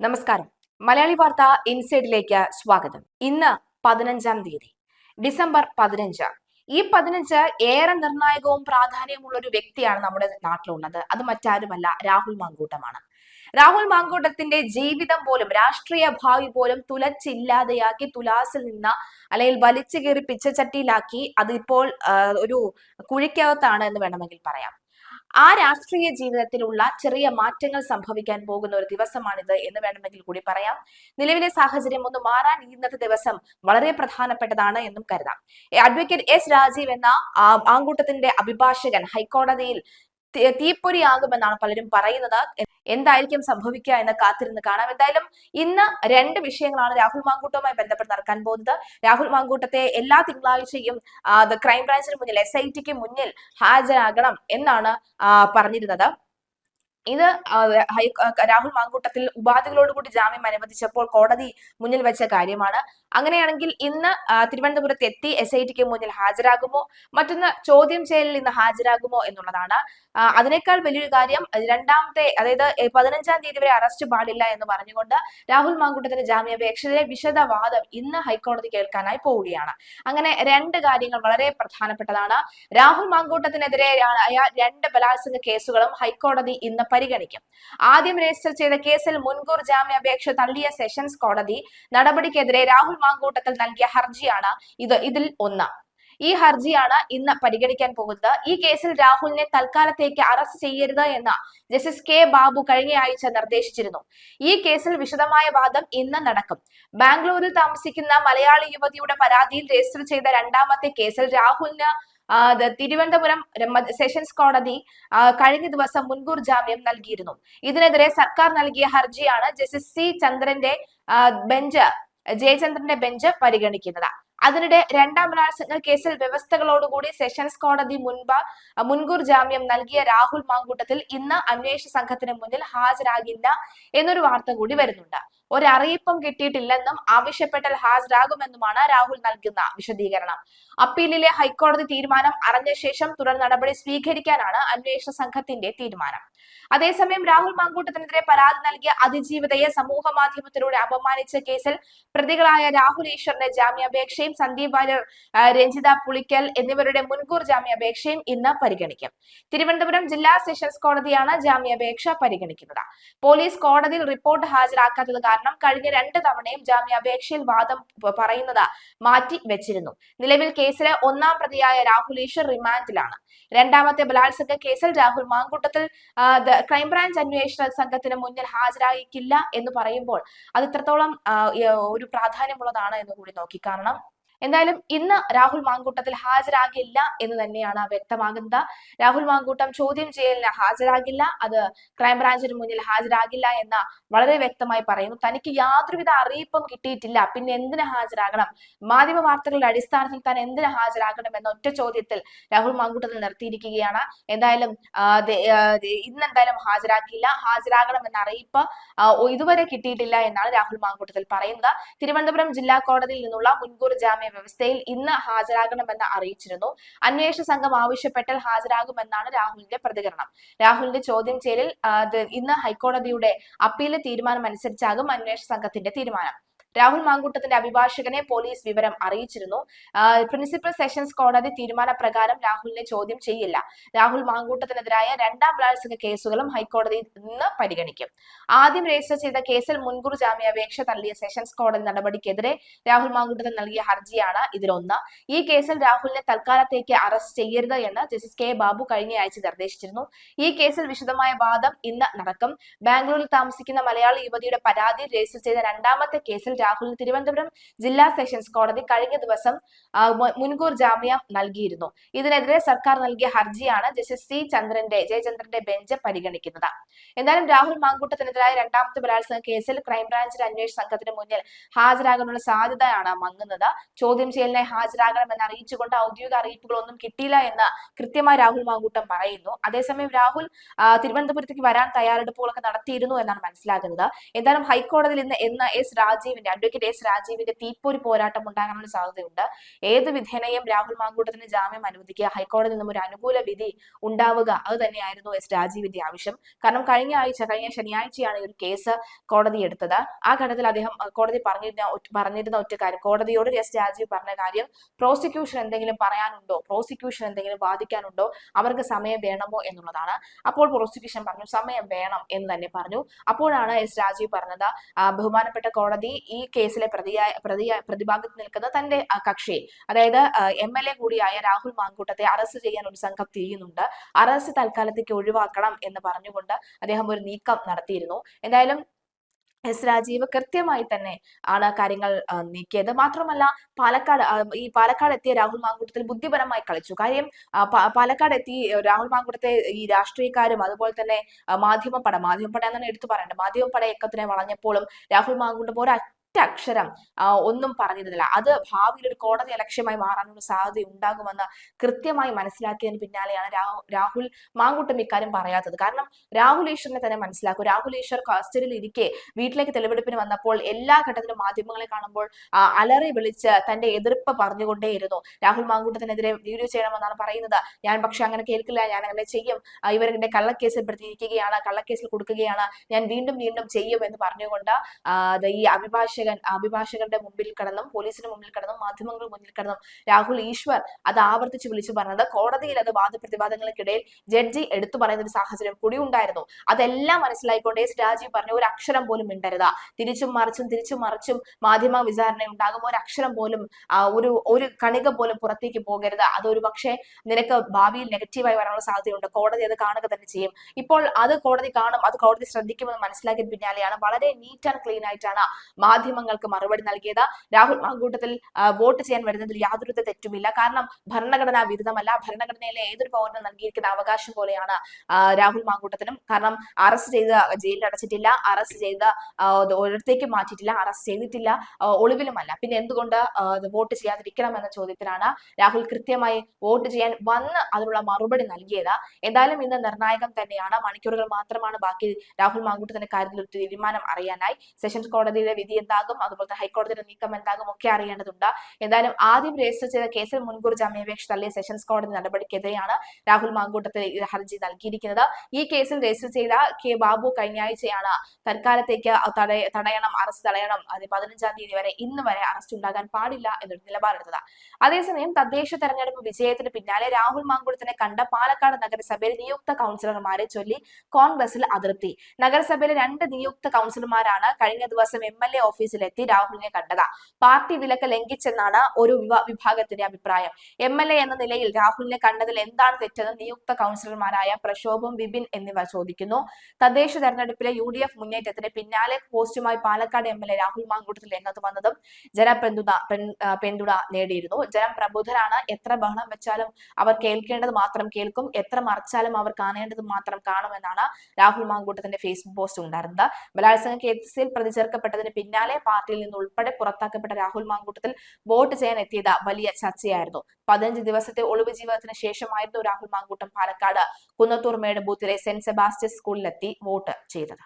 നമസ്കാരം. മലയാളി വാർത്ത ഇൻസൈഡിലേക്ക് സ്വാഗതം. ഇന്ന് 15-ാം തീയതി, ഡിസംബർ 15. ഈ 15 ഏറെ നിർണായകവും പ്രാധാന്യമുള്ള ഒരു വ്യക്തിയാണ് നമ്മുടെ നാട്ടിലുള്ളത്. അത് മറ്റാരുമല്ല, രാഹുൽ മാങ്കൂട്ടമാണ്. രാഹുൽ മാങ്കൂട്ടത്തിന്റെ ജീവിതം പോലും, രാഷ്ട്രീയ ഭാവി പോലും തുലച്ചില്ലാതെയാക്കി, തുലാസിൽ നിന്ന് അല്ലെങ്കിൽ വലിച്ചു കീറി പിച്ചച്ചട്ടിയിലാക്കി അതിപ്പോൾ ഒരു കുഴിക്കകത്താണ് എന്ന് വേണമെങ്കിൽ പറയാം. ആ രാഷ്ട്രീയ ജീവിതത്തിലുള്ള ചെറിയ മാറ്റങ്ങൾ സംഭവിക്കാൻ പോകുന്ന ഒരു ദിവസമാണിത് എന്ന് വേണമെങ്കിൽ കൂടി പറയാം. നിലവിലെ സാഹചര്യം ഒന്ന് മാറാൻ ഇന്നത്തെ ദിവസം വളരെ പ്രധാനപ്പെട്ടതാണ് എന്നും കരുതാം. അഡ്വക്കേറ്റ് എസ് രാജീവ് എന്ന ആങ്കൂട്ടത്തിന്റെ അഭിഭാഷകൻ ഹൈക്കോടതിയിൽ തീപ്പൊരിയാകുമെന്നാണ് പലരും പറയുന്നത്. എന്തായിരിക്കും സംഭവിക്കുക എന്ന് കാത്തിരുന്ന് കാണാം. എന്തായാലും ഇന്ന് രണ്ട് വിഷയങ്ങളാണ് രാഹുൽ മാങ്കൂട്ടവുമായി ബന്ധപ്പെട്ട് നടക്കാൻ പോകുന്നത്. രാഹുൽ മാങ്കൂട്ടത്തെ എല്ലാ തിങ്കളാഴ്ചയും ക്രൈംബ്രാഞ്ചിന് മുന്നിൽ, SITക്ക് മുന്നിൽ ഹാജരാകണം എന്നാണ് പറഞ്ഞിരുന്നത്. ഇത് രാഹുൽ മാങ്കൂട്ടത്തിൽ ഉപാധികളോടുകൂടി ജാമ്യം അനുവദിച്ചപ്പോൾ കോടതി മുന്നിൽ വെച്ച കാര്യമാണ്. അങ്ങനെയാണെങ്കിൽ ഇന്ന് തിരുവനന്തപുരത്ത് എത്തി SITക്ക് മുന്നിൽ ഹാജരാകുമോ, മറ്റൊന്ന് ചോദ്യം ചെയ്യലിൽ ഇന്ന് ഹാജരാകുമോ എന്നുള്ളതാണ്. അതിനേക്കാൾ വലിയൊരു കാര്യം, രണ്ടാമത്തെ, അതായത് 15-ാം തീയതി വരെ അറസ്റ്റ് പാടില്ല എന്ന് പറഞ്ഞുകൊണ്ട് രാഹുൽ മാങ്കൂട്ടത്തിന്റെ ജാമ്യാപേക്ഷയിലെ വിശദവാദം ഇന്ന് ഹൈക്കോടതി കേൾക്കാനായി പോവുകയാണ്. അങ്ങനെ രണ്ട് കാര്യങ്ങൾ വളരെ പ്രധാനപ്പെട്ടതാണ്. രാഹുൽ മാങ്കൂട്ടത്തിനെതിരെ രണ്ട് ബലാത്സംഗ കേസുകളും ഹൈക്കോടതി ഇന്ന് പരിഗണിക്കും. ആദ്യം രജിസ്റ്റർ ചെയ്ത കേസിൽ മുൻകൂർ ജാമ്യാപേക്ഷ തള്ളിയ സെഷൻസ് കോടതി നടപടിക്കെതിരെ രാഹുൽ മാങ്കൂട്ടത്തിൽ നൽകിയ ഹർജിയാണ് ഇതിൽ ഒന്ന്. ഈ ഹർജിയാണ് ഇന്ന് പരിഗണിക്കാൻ പോകുന്നത്. ഈ കേസിൽ രാഹുലിനെ തൽക്കാലത്തേക്ക് അറസ്റ്റ് ചെയ്യരുത് എന്ന് ജസ്റ്റിസ് കെ ബാബു കഴിഞ്ഞ ആഴ്ച നിർദ്ദേശിച്ചിരുന്നു. ഈ കേസിൽ വിശദമായ വാദം ഇന്ന് നടക്കും. ബാംഗ്ലൂരിൽ താമസിക്കുന്ന മലയാളി യുവതിയുടെ പരാതിയിൽ രജിസ്റ്റർ ചെയ്ത രണ്ടാമത്തെ കേസിൽ രാഹുലിന് തിരുവനന്തപുരം സെഷൻസ് കോടതി കഴിഞ്ഞ ദിവസം മുൻകൂർ ജാമ്യം നൽകിയിരുന്നു. ഇതിനെതിരെ സർക്കാർ നൽകിയ ഹർജിയാണ് ജസ്റ്റിസ് ജയചന്ദ്രന്റെ ബെഞ്ച് പരിഗണിക്കുന്നത്. അതിനിടെ രണ്ടാം ബലാത്സംഗ കേസിൽ വ്യവസ്ഥകളോടുകൂടി സെഷൻസ് കോടതി മുൻകൂർ ജാമ്യം നൽകിയ രാഹുൽ മാങ്കൂട്ടത്തിൽ ഇന്ന് അന്വേഷണ സംഘത്തിന് മുന്നിൽ ഹാജരാകില്ല എന്നൊരു വാർത്ത കൂടി വരുന്നുണ്ട്. ഒരറിയിപ്പും കിട്ടിയിട്ടില്ലെന്നും ആവശ്യപ്പെട്ടാൽ ഹാജരാകുമെന്നുമാണ് രാഹുൽ നൽകുന്ന വിശദീകരണം. അപ്പീലിലെ ഹൈക്കോടതി തീരുമാനം അറിഞ്ഞ ശേഷം തുടർ നടപടി സ്വീകരിക്കാനാണ് അന്വേഷണ സംഘത്തിന്റെ തീരുമാനം. അതേസമയം രാഹുൽ മാങ്കൂട്ടത്തിനെതിരെ പരാതി നൽകിയ അതിജീവിതയെ സമൂഹ മാധ്യമത്തിലൂടെ അപമാനിച്ച കേസിൽ പ്രതികളായ രാഹുൽ ഈശ്വറിന്റെ ജാമ്യാപേക്ഷയും സന്ദീപ് വാര്യർ, രഞ്ജിത പുളിക്കൽ എന്നിവരുടെ മുൻകൂർ ജാമ്യാപേക്ഷയും ഇന്ന് പരിഗണിക്കും. തിരുവനന്തപുരം ജില്ലാ സെഷൻസ് കോടതിയാണ് ജാമ്യാപേക്ഷ പരിഗണിക്കുന്നത്. പോലീസ് കോടതിയിൽ റിപ്പോർട്ട് ഹാജരാക്കാത്തത് കാരണം കഴിഞ്ഞ 2 തവണയും ജാമ്യാപേക്ഷയിൽ വാദം പറയുന്നത് മാറ്റി വെച്ചിരുന്നു. നിലവിൽ കേസിലെ ഒന്നാം പ്രതിയായ രാഹുൽ ഈശ്വർ റിമാൻഡിലാണ്. രണ്ടാമത്തെ ബലാത്സംഗ കേസിൽ രാഹുൽ മാങ്കൂട്ടത്തിൽ ക്രൈംബ്രാഞ്ച് അന്വേഷണ സംഘത്തിന് മുന്നിൽ ഹാജരാക്കില്ല എന്ന് പറയുമ്പോൾ അത് എത്രത്തോളം ഒരു പ്രാധാന്യമുള്ളതാണ് എന്ന് കൂടി നോക്കി കാണണം. എന്തായാലും ഇന്ന് രാഹുൽ മാങ്കൂട്ടത്തിൽ ഹാജരാകില്ല എന്ന് തന്നെയാണ് വ്യക്തമാകുന്നത്. രാഹുൽ മാങ്കൂട്ടം ചോദ്യം ചെയ്യലിന് ഹാജരാകില്ല, അത് ക്രൈംബ്രാഞ്ചിന് മുന്നിൽ ഹാജരാകില്ല എന്ന് വളരെ വ്യക്തമായി പറയുന്നു. തനിക്ക് യാതൊരുവിധ അറിയിപ്പും കിട്ടിയിട്ടില്ല, പിന്നെ എന്തിനു ഹാജരാകണം, മാധ്യമ വാർത്തകളുടെ അടിസ്ഥാനത്തിൽ താൻ എന്തിനു ഹാജരാകണം എന്ന ഒറ്റ ചോദ്യത്തിൽ രാഹുൽ മാങ്കൂട്ടത്തിൽ നിർത്തിയിരിക്കുകയാണ്. എന്തായാലും ഇന്നെന്തായാലും ഹാജരാകണം എന്ന അറിയിപ്പ് ഇതുവരെ കിട്ടിയിട്ടില്ല എന്നാണ് രാഹുൽ മാങ്കൂട്ടത്തിൽ പറയുന്നത്. തിരുവനന്തപുരം ജില്ലാ കോടതിയിൽ നിന്നുള്ള മുൻകൂർ ജാമ്യ വ്യവസ്ഥയിൽ ഇന്ന് ഹാജരാകണമെന്ന് അറിയിച്ചിരുന്നു. അന്വേഷണ സംഘം ആവശ്യപ്പെട്ടാൽ ഹാജരാകുമെന്നാണ് രാഹുലിന്റെ പ്രതികരണം. രാഹുലിന്റെ ചോദ്യം ചെയ്യലിൽ ഇന്ന് ഹൈക്കോടതിയുടെ അപ്പീൽ തീരുമാനം അനുസരിച്ചാകും അന്വേഷണ സംഘത്തിന്റെ തീരുമാനം. രാഹുൽ മാങ്കൂട്ടത്തിന്റെ അഭിഭാഷകനെ പോലീസ് വിവരം അറിയിച്ചിരുന്നു. പ്രിൻസിപ്പൽ സെഷൻസ് കോടതി തീരുമാനപ്രകാരം രാഹുലിനെ ചോദ്യം ചെയ്യില്ല. രാഹുൽ മാങ്കൂട്ടത്തിനെതിരായ രണ്ടാം ബലാത്സംഗ കേസുകളും ഹൈക്കോടതി ഇന്ന് പരിഗണിക്കും. ആദ്യം രജിസ്റ്റർ ചെയ്ത കേസിൽ മുൻകൂർ ജാമ്യാപേക്ഷ തള്ളിയ സെഷൻസ് കോടതി നടപടിക്കെതിരെ രാഹുൽ മാങ്കൂട്ടത്തിൽ നൽകിയ ഹർജിയാണ് ഇതിലൊന്ന്. ഈ കേസിൽ രാഹുലിനെ തൽക്കാലത്തേക്ക് അറസ്റ്റ് ചെയ്യരുത് എന്ന് ജസ്റ്റിസ് കെ ബാബു കഴിഞ്ഞ ആഴ്ച നിർദ്ദേശിച്ചിരുന്നു. ഈ കേസിൽ വിശദമായ വാദം ഇന്ന് നടക്കും. ബാംഗ്ലൂരിൽ താമസിക്കുന്ന മലയാളി യുവതിയുടെ പരാതി രജിസ്റ്റർ ചെയ്ത രണ്ടാമത്തെ കേസിൽ രാഹുലിന് തിരുവനന്തപുരം ജില്ലാ സെഷൻസ് കോടതി കഴിഞ്ഞ ദിവസം മുൻകൂർ ജാമ്യം നൽകിയിരുന്നു. ഇതിനെതിരെ സർക്കാർ നൽകിയ ഹർജിയാണ് ജസ്റ്റിസ് ജയചന്ദ്രന്റെ ബെഞ്ച് പരിഗണിക്കുന്നത്. എന്തായാലും രാഹുൽ മാങ്കൂട്ടത്തിനെതിരായ രണ്ടാമത്തെ ബലാത്സംഗ കേസിൽ ക്രൈംബ്രാഞ്ചിന്റെ അന്വേഷണ സംഘത്തിന് മുന്നിൽ ഹാജരാകാനുള്ള സാധ്യതയാണ് മങ്ങുന്നത്. ചോദ്യം ചെയ്യലിനായി ഹാജരാകണമെന്ന് അറിയിച്ചുകൊണ്ട് ഔദ്യോഗിക അറിയിപ്പുകളൊന്നും കിട്ടിയില്ല എന്ന് കൃത്യമായി രാഹുൽ മാങ്കൂട്ടം പറയുന്നു. അതേസമയം രാഹുൽ തിരുവനന്തപുരത്തേക്ക് വരാൻ തയ്യാറെടുപ്പുകളൊക്കെ നടത്തിയിരുന്നു എന്നാണ് മനസ്സിലാക്കുന്നത്. എന്തായാലും ഹൈക്കോടതിയിൽ ഇന്ന് എസ് രാജീവിന്റെ അഡ്വക്കേറ്റ് എസ് രാജീവിന്റെ തീപ്പൊരി പോരാട്ടം ഉണ്ടാകാനുള്ള സാധ്യതയുണ്ട്. ഏത് വിധേനയും രാഹുൽ മാങ്കൂട്ടത്തിന് ജാമ്യം അനുവദിക്കുക, ഹൈക്കോടതിയിൽ നിന്നും ഒരു അനുകൂല വിധി ഉണ്ടാവുക, അത് തന്നെയായിരുന്നു എസ് രാജീവിന്റെ ആവശ്യം. കാരണം കഴിഞ്ഞ ശനിയാഴ്ചയാണ് ഈ ഒരു കേസ് കോടതി എടുത്തത്. ആ ഘട്ടത്തിൽ അദ്ദേഹം കോടതി പറഞ്ഞിരുന്ന ഒറ്റ കാര്യം, കോടതിയോട് എസ് രാജീവ് പറഞ്ഞ കാര്യം, പ്രോസിക്യൂഷൻ എന്തെങ്കിലും പറയാനുണ്ടോ, പ്രോസിക്യൂഷൻ എന്തെങ്കിലും വാദിക്കാനുണ്ടോ, അവർക്ക് സമയം വേണമോ എന്നുള്ളതാണ്. അപ്പോൾ പ്രോസിക്യൂഷൻ പറഞ്ഞു സമയം വേണം എന്ന് തന്നെ പറഞ്ഞു. അപ്പോഴാണ് എസ് രാജീവ് പറഞ്ഞത്, ബഹുമാനപ്പെട്ട കോടതി ഈ കേസിലെ പ്രതിഭാഗത്ത് നിൽക്കുന്ന തന്റെ കക്ഷി, അതായത് MLA കൂടിയായ രാഹുൽ മാങ്കൂട്ടത്തെ അറസ്റ്റ് ചെയ്യാൻ ഒരു സംഘം തിരിയുന്നുണ്ട്, അറസ്റ്റ് തൽക്കാലത്തേക്ക് ഒഴിവാക്കണം എന്ന് പറഞ്ഞുകൊണ്ട് അദ്ദേഹം ഒരു നീക്കം നടത്തിയിരുന്നു. എന്തായാലും എസ് രാജീവ് കൃത്യമായി തന്നെ ആണ് കാര്യങ്ങൾ നീക്കിയത്. മാത്രമല്ല പാലക്കാട് എത്തിയ രാഹുൽ മാങ്കൂട്ടത്തിൽ ബുദ്ധിപരമായി കളിച്ചു. കാര്യം പാലക്കാട് എത്തി രാഹുൽ മാങ്കൂട്ടത്തെ ഈ രാഷ്ട്രീയക്കാരും അതുപോലെ തന്നെ മാധ്യമപ്പട എന്നാണ് എടുത്തു പറയേണ്ടത്, മാധ്യമപ്പട യക്കത്തിനെ വളഞ്ഞപ്പോഴും രാഹുൽ മാങ്കൂട്ടം അക്ഷരം ഒന്നും പറഞ്ഞിരുന്നില്ല. അത് ഭാവിയിൽ ഒരു കോടതി അലക്ഷ്യമായി മാറാനുള്ള സാധ്യത ഉണ്ടാകുമെന്ന് കൃത്യമായി മനസ്സിലാക്കിയതിന് പിന്നാലെയാണ് രാഹുൽ മാങ്കൂട്ടം ഇക്കാര്യം പറയാത്തത്. കാരണം രാഹുൽ ഈശ്വറിനെ തന്നെ മനസ്സിലാക്കും. രാഹുൽ ഈശ്വർ കസ്റ്റഡിയിൽ ഇരിക്കെ വീട്ടിലേക്ക് തെളിവെടുപ്പിന് വന്നപ്പോൾ എല്ലാ ഘട്ടത്തിലും മാധ്യമങ്ങളെ കാണുമ്പോൾ അലറി വിളിച്ച് തന്റെ എതിർപ്പ് പറഞ്ഞുകൊണ്ടേയിരുന്നു. രാഹുൽ മാങ്കൂട്ടത്തിനെതിരെ വീഡിയോ ചെയ്യണമെന്നാണ് പറയുന്നത്. ഞാൻ പക്ഷെ അങ്ങനെ കേൾക്കില്ല, ഞാൻ അങ്ങനെ ചെയ്യും, ഇവരുടെ കള്ളക്കേസിൽ പ്രതികരിക്കുകയാണ്, കള്ളക്കേസിൽ കൊടുക്കുകയാണ്, ഞാൻ വീണ്ടും ചെയ്യും എന്ന് പറഞ്ഞുകൊണ്ട് ഈ അഭിഭാഷകരുടെ മുമ്പിൽ കടന്നും പോലീസിന് മുമ്പിൽ കടന്നും മാധ്യമങ്ങളുടെ മുന്നിൽ കടന്നും രാഹുൽ ഈശ്വർ അത് ആവർത്തിച്ച് വിളിച്ചു പറഞ്ഞത്. കോടതിയിൽ അത് വാദപ്രതിവാദങ്ങൾക്കിടയിൽ ജഡ്ജി എടുത്തു പറയുന്ന ഒരു സാഹചര്യം കൂടി ഉണ്ടായിരുന്നു. അതെല്ലാം മനസ്സിലായിക്കൊണ്ട് എസ് രാജീവ് പറഞ്ഞു ഒരു അക്ഷരം പോലും മിണ്ടരുത്, തിരിച്ചും മറിച്ചും മാധ്യമ വിചാരണ ഉണ്ടാകും, ഒരു അക്ഷരം പോലും ഒരു കണിക പോലും പുറത്തേക്ക് പോകരുത്, അതൊരു പക്ഷേ നിനക്ക് ഭാവിയിൽ നെഗറ്റീവായി വരാനുള്ള സാധ്യതയുണ്ട്, കോടതി അത് കാണുക തന്നെ ചെയ്യും. ഇപ്പോൾ അത് കോടതി കാണും, അത് കോടതി ശ്രദ്ധിക്കുമെന്ന് മനസ്സിലാക്കിയതിന് പിന്നാലെയാണ് വളരെ നീറ്റ് ആൻഡ് ക്ലീൻ ആയിട്ടാണ് മാധ്യമങ്ങൾക്ക് മറുപടി നൽകിയത്. രാഹുൽ മാങ്കൂട്ടത്തിൽ വോട്ട് ചെയ്യാൻ വരുന്നതിൽ യാതൊരു തെറ്റുമില്ല. കാരണം ഭരണഘടനാ വിരുദ്ധമല്ല, ഭരണഘടനയിലെ ഏതൊരു പൗരനും നൽകിയിരിക്കുന്ന അവകാശം പോലെയാണ് രാഹുൽ മാങ്കൂട്ടത്തിനും. കാരണം അറസ്റ്റ് ചെയ്ത് ജയിലിൽ അടച്ചിട്ടില്ല, അറസ്റ്റ് ചെയ്ത് ഒരിടത്തേക്ക് മാറ്റിയിട്ടില്ല, അറസ്റ്റ് ചെയ്തിട്ടില്ല, ഒളിവിലുമല്ല, പിന്നെ എന്തുകൊണ്ട് വോട്ട് ചെയ്യാതിരിക്കണം എന്ന ചോദ്യത്തിലാണ് രാഹുൽ കൃത്യമായി വോട്ട് ചെയ്യാൻ വന്ന് അതിനുള്ള മറുപടി നൽകിയത്. എന്തായാലും ഇന്ന് നിർണായകം തന്നെയാണ്. മണിക്കൂറുകൾ മാത്രമാണ് ബാക്കി രാഹുൽ മാങ്കൂട്ടത്തിന്റെ കാര്യത്തിൽ ഒരു തീരുമാനം അറിയാനായി. സെഷൻസ് കോടതിയുടെ വിധി എന്താകും, അതുപോലെ ഹൈക്കോടതിയുടെ നീക്കം എന്താകും ഒക്കെ അറിയേണ്ടതുണ്ട്. എന്തായാലും ആദ്യം രജിസ്റ്റർ ചെയ്ത കേസിൽ മുൻകൂർ ജാമ്യാപേക്ഷ തള്ളിയ സെഷൻസ് കോടതി നടപടിക്കെതിരെയാണ് രാഹുൽ മാങ്കൂട്ടത്തിൽ ഹർജി നൽകിയിരിക്കുന്നത്. ഈ കേസിൽ രജിസ്റ്റർ ചെയ്ത കെ ബാബു കഴിഞ്ഞ ആഴ്ചയാണ് തൽക്കാലത്തേക്ക് അറസ്റ്റ് തടയണം, 15-ാം തീയതി വരെ, ഇന്ന് വരെ അറസ്റ്റ് ഉണ്ടാകാൻ പാടില്ല എന്നൊരു നിലപാടെടുത്തത്. അതേസമയം തദ്ദേശ തെരഞ്ഞെടുപ്പ് വിജയത്തിന് പിന്നാലെ രാഹുൽ മാങ്കൂട്ടത്തിനെ കണ്ട പാലക്കാട് നഗരസഭയിൽ നിയുക്ത കൗൺസിലർമാരെ ചൊല്ലി കോൺഗ്രസിൽ അതൃപ്തി. നഗരസഭയിലെ 2 നിയുക്ത കൗൺസിലർമാരാണ് കഴിഞ്ഞ ദിവസം MLA ഓഫീസിലെത്തി രാഹുലിനെ കണ്ടത്. പാർട്ടി വിലക്ക് ലംഘിച്ചെന്നാണ് ഒരു വിഭാഗത്തിന്റെ അഭിപ്രായം. MLA എന്ന നിലയിൽ രാഹുലിനെ കണ്ടതിൽ എന്താണ് തെറ്റെന്ന് നിയുക്ത കൗൺസിലർമാരായ പ്രശോഭം, വിപിൻ എന്നിവർ ചോദിക്കുന്നു. തദ്ദേശ തെരഞ്ഞെടുപ്പിലെ UDF മുന്നേറ്റത്തിന് പിന്നാലെ പോസ്റ്റുമായി പാലക്കാട് MLA രാഹുൽ മാങ്കൂട്ടത്തിൽ രംഗത്ത് വന്നതും ജനപിന്തുണ നേടിയിരുന്നു. ജനം പ്രബുദ്ധരാണ്, എത്ര ബഹളം വെച്ചാലും അവർ കേൾക്കേണ്ടത് മാത്രം കേൾക്കും, എത്ര മറിച്ചാലും അവർ കാണേണ്ടത് മാത്രം കാണുമെന്നാണ് രാഹുൽ മാങ്കൂട്ടത്തിന്റെ ഫേസ്ബുക്ക് പോസ്റ്റ് ഉണ്ടായിരുന്നത്. ബലാത്സംഗ കേസിൽ പ്രതി ചേർക്കപ്പെട്ടതിന് പിന്നാലെ പാർട്ടിയിൽ നിന്ന് ഉൾപ്പെടെ പുറത്താക്കപ്പെട്ട രാഹുൽ മാങ്കൂട്ടത്തിൽ വോട്ട് ചെയ്യാൻ എത്തിയത് വലിയ ചർച്ചയായിരുന്നു. 15 ദിവസത്തെ ഒളിവ് ജീവിതത്തിന് ശേഷമായിരുന്നു രാഹുൽ മാങ്കൂട്ടം പാലക്കാട് കുന്നത്തൂർ മേട് ബൂത്തിലെ സെന്റ് സെബാസ്റ്റ്യൻ സ്കൂളിലെത്തി വോട്ട് ചെയ്തത്.